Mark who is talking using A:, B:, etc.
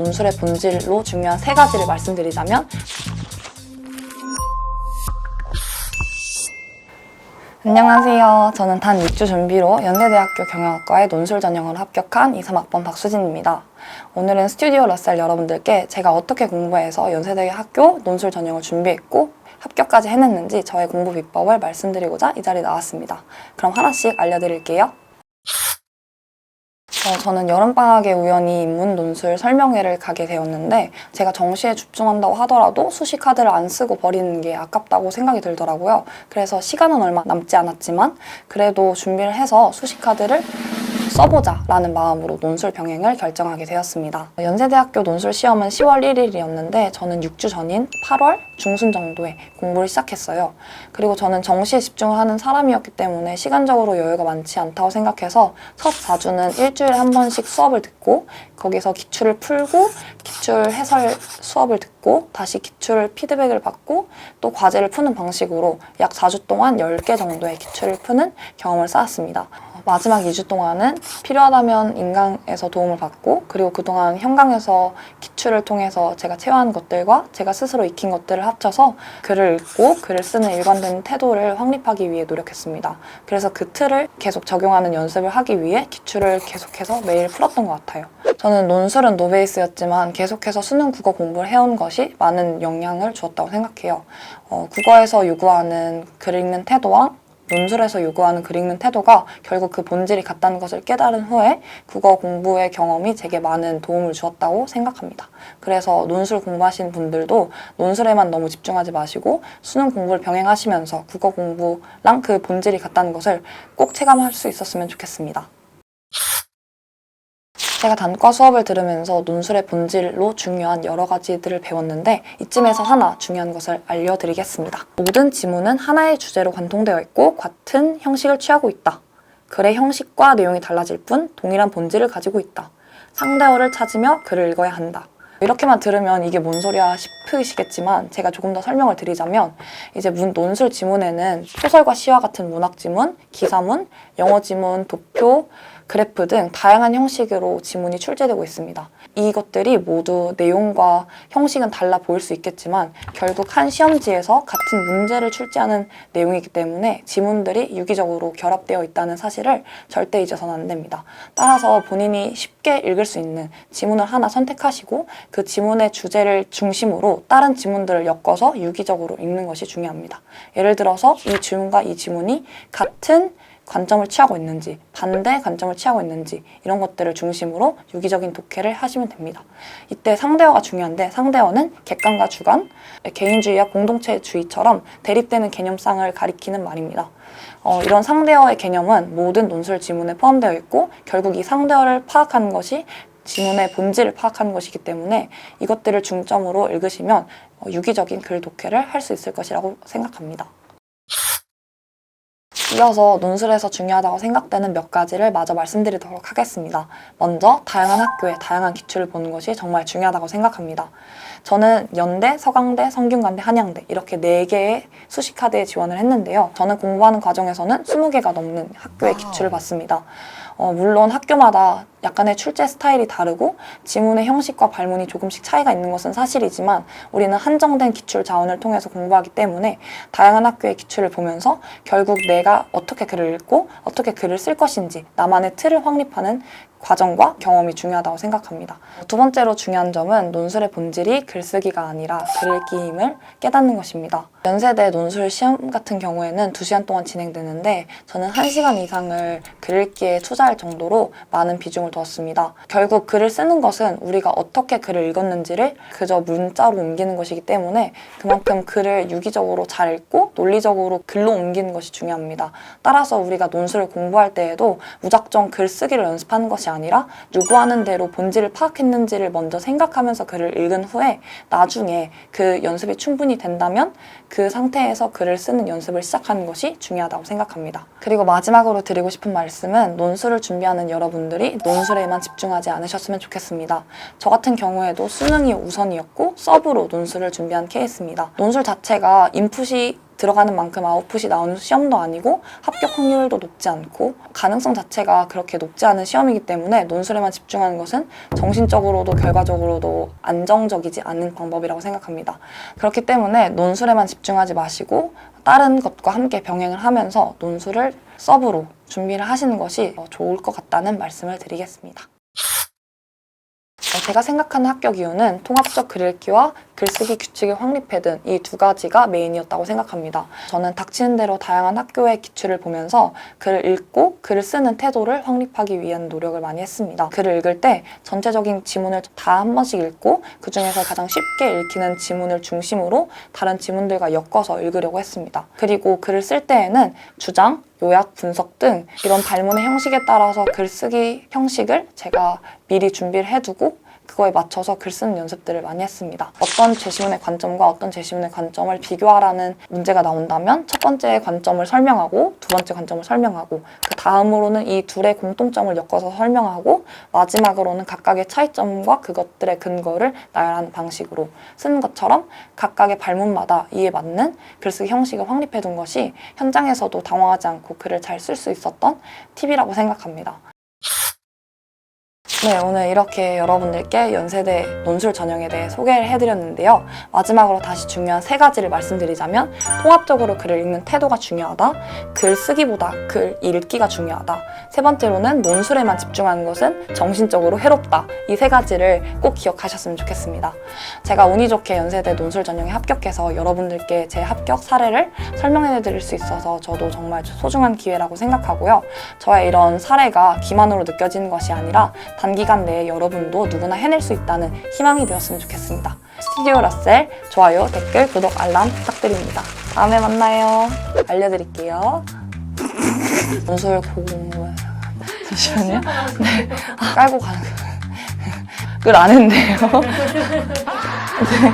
A: 논술의 본질로 중요한 3가지를 말씀드리자면, 안녕하세요. 저는 단 6주 준비로 연세대학교 경영학과에 논술 전형으로 합격한 2, 3학번 박수진입니다. 오늘은 스튜디오 러셀 여러분들께 제가 어떻게 공부해서 연세대 학교 논술 전형을 준비했고 합격까지 해냈는지 저의 공부 비법을 말씀드리고자 이 자리에 나왔습니다. 그럼 하나씩 알려드릴게요. 저는 여름방학에 우연히 인문 논술 설명회를 가게 되었는데 제가 정시에 집중한다고 하더라도 수시 카드를 안 쓰고 버리는 게 아깝다고 생각이 들더라고요. 그래서 시간은 얼마 남지 않았지만 그래도 준비를 해서 수시 카드를 써보자 라는 마음으로 논술 병행을 결정하게 되었습니다. 연세대학교 논술 시험은 10월 1일이었는데 저는 6주 전인 8월 중순 정도에 공부를 시작했어요. 그리고 저는 정시에 집중을 하는 사람이었기 때문에 시간적으로 여유가 많지 않다고 생각해서 첫 4주는 일주일에 한 번씩 수업을 듣고 거기서 기출을 풀고 기출 해설 수업을 듣고 다시 기출 피드백을 받고 또 과제를 푸는 방식으로 약 4주 동안 10개 정도의 기출을 푸는 경험을 쌓았습니다. 마지막 2주 동안은 필요하다면 인강에서 도움을 받고 그리고 그동안 현강에서 기출을 통해서 제가 체화한 것들과 제가 스스로 익힌 것들을 합쳐서 글을 읽고 글을 쓰는 일관된 태도를 확립하기 위해 노력했습니다. 그래서 그 틀을 계속 적용하는 연습을 하기 위해 기출을 계속해서 매일 풀었던 것 같아요. 저는 논술은 노베이스였지만 계속해서 수능 국어 공부를 해온 것이 많은 영향을 주었다고 생각해요. 국어에서 요구하는 글 읽는 태도와 논술에서 요구하는 글 읽는 태도가 결국 그 본질이 같다는 것을 깨달은 후에 국어 공부의 경험이 제게 많은 도움을 주었다고 생각합니다. 그래서 논술 공부하시는 분들도 논술에만 너무 집중하지 마시고 수능 공부를 병행하시면서 국어 공부랑 그 본질이 같다는 것을 꼭 체감할 수 있었으면 좋겠습니다. 제가 단과 수업을 들으면서 논술의 본질로 중요한 여러 가지들을 배웠는데 이쯤에서 하나 중요한 것을 알려드리겠습니다. 모든 지문은 하나의 주제로 관통되어 있고 같은 형식을 취하고 있다. 글의 형식과 내용이 달라질 뿐 동일한 본질을 가지고 있다. 상대어를 찾으며 글을 읽어야 한다. 이렇게만 들으면 이게 뭔 소리야 싶으시겠지만 제가 조금 더 설명을 드리자면 이제 논술 지문에는 소설과 시와 같은 문학 지문, 기사문, 영어 지문, 도표, 그래프 등 다양한 형식으로 지문이 출제되고 있습니다. 이것들이 모두 내용과 형식은 달라 보일 수 있겠지만 결국 한 시험지에서 같은 문제를 출제하는 내용이기 때문에 지문들이 유기적으로 결합되어 있다는 사실을 절대 잊어서는 안 됩니다. 따라서 본인이 쉽게 읽을 수 있는 지문을 하나 선택하시고 그 지문의 주제를 중심으로 다른 지문들을 엮어서 유기적으로 읽는 것이 중요합니다. 예를 들어서 이 지문과 이 지문이 같은 관점을 취하고 있는지 반대 관점을 취하고 있는지 이런 것들을 중심으로 유기적인 독해를 하시면 됩니다. 이때 상대어가 중요한데 상대어는 객관과 주관, 개인주의와 공동체주의처럼 대립되는 개념상을 가리키는 말입니다. 이런 상대어의 개념은 모든 논술 지문에 포함되어 있고 결국 이 상대어를 파악하는 것이 지문의 본질을 파악하는 것이기 때문에 이것들을 중점으로 읽으시면 유기적인 글 독해를 할 수 있을 것이라고 생각합니다. 이어서 논술에서 중요하다고 생각되는 몇 가지를 마저 말씀드리도록 하겠습니다. 먼저 다양한 학교에 다양한 기출을 보는 것이 정말 중요하다고 생각합니다. 저는 연대, 서강대, 성균관대, 한양대 이렇게 4개의 수시 카드에 지원을 했는데요. 저는 공부하는 과정에서는 20개가 넘는 학교의 기출을 봤습니다. 물론 학교마다 약간의 출제 스타일이 다르고 지문의 형식과 발문이 조금씩 차이가 있는 것은 사실이지만 우리는 한정된 기출 자원을 통해서 공부하기 때문에 다양한 학교의 기출을 보면서 결국 내가 어떻게 글을 읽고 어떻게 글을 쓸 것인지 나만의 틀을 확립하는 과정과 경험이 중요하다고 생각합니다. 두 번째로 중요한 점은 논술의 본질이 글쓰기가 아니라 글읽기임을 깨닫는 것입니다. 연세대 논술 시험 같은 경우에는 2시간 동안 진행되는데 저는 1시간 이상을 글읽기에 투자할 정도로 많은 비중을 두었습니다. 결국 글을 쓰는 것은 우리가 어떻게 글을 읽었는지를 그저 문자로 옮기는 것이기 때문에 그만큼 글을 유기적으로 잘 읽고 논리적으로 글로 옮기는 것이 중요합니다. 따라서 우리가 논술을 공부할 때에도 무작정 글쓰기를 연습하는 것이 아니라 요구하는 대로 본질을 파악했는지를 먼저 생각하면서 글을 읽은 후에 나중에 그 연습이 충분히 된다면 그 상태에서 글을 쓰는 연습을 시작하는 것이 중요하다고 생각합니다. 그리고 마지막으로 드리고 싶은 말씀은 논술을 준비하는 여러분들이 논술에만 집중하지 않으셨으면 좋겠습니다. 저 같은 경우에도 수능이 우선이었고 서브로 논술을 준비한 케이스입니다. 논술 자체가 인풋이 들어가는 만큼 아웃풋이 나오는 시험도 아니고 합격 확률도 높지 않고 가능성 자체가 그렇게 높지 않은 시험이기 때문에 논술에만 집중하는 것은 정신적으로도 결과적으로도 안정적이지 않은 방법이라고 생각합니다. 그렇기 때문에 논술에만 집중하지 마시고 다른 것과 함께 병행을 하면서 논술을 서브로 준비를 하시는 것이 좋을 것 같다는 말씀을 드리겠습니다. 제가 생각하는 합격 이유는 통합적 글읽기와 글쓰기 규칙을 확립해둔 이 두 가지가 메인이었다고 생각합니다. 저는 닥치는 대로 다양한 학교의 기출을 보면서 글을 읽고 글을 쓰는 태도를 확립하기 위한 노력을 많이 했습니다. 글을 읽을 때 전체적인 지문을 다 한 번씩 읽고 그중에서 가장 쉽게 읽히는 지문을 중심으로 다른 지문들과 엮어서 읽으려고 했습니다. 그리고 글을 쓸 때에는 주장, 요약, 분석 등 이런 발문의 형식에 따라서 글쓰기 형식을 제가 미리 준비를 해두고 그거에 맞춰서 글 쓰는 연습들을 많이 했습니다. 어떤 제시문의 관점과 어떤 제시문의 관점을 비교하라는 문제가 나온다면 첫 번째 관점을 설명하고 두 번째 관점을 설명하고 그 다음으로는 이 둘의 공통점을 엮어서 설명하고 마지막으로는 각각의 차이점과 그것들의 근거를 나열하는 방식으로 쓰는 것처럼 각각의 발문마다 이에 맞는 글쓰기 형식을 확립해둔 것이 현장에서도 당황하지 않고 글을 잘 쓸 수 있었던 팁이라고 생각합니다. 네, 오늘 이렇게 여러분들께 연세대 논술 전형에 대해 소개를 해드렸는데요. 마지막으로 다시 중요한 세 가지를 말씀드리자면 통합적으로 글을 읽는 태도가 중요하다, 글 쓰기보다 글 읽기가 중요하다, 세 번째로는 논술에만 집중하는 것은 정신적으로 해롭다. 이 세 가지를 꼭 기억하셨으면 좋겠습니다. 제가 운이 좋게 연세대 논술 전형에 합격해서 여러분들께 제 합격 사례를 설명해드릴 수 있어서 저도 정말 소중한 기회라고 생각하고요. 저의 이런 사례가 기만으로 느껴지는 것이 아니라 단기간 내에 여러분도 누구나 해낼 수 있다는 희망이 되었으면 좋겠습니다. 스튜디오 라셀, 좋아요, 댓글, 구독, 알람 부탁드립니다. 다음에 만나요. 알려드릴게요. 논술 공부 잠시만요. 네, 깔고 가는 거. 그걸 안 했는데요. 네.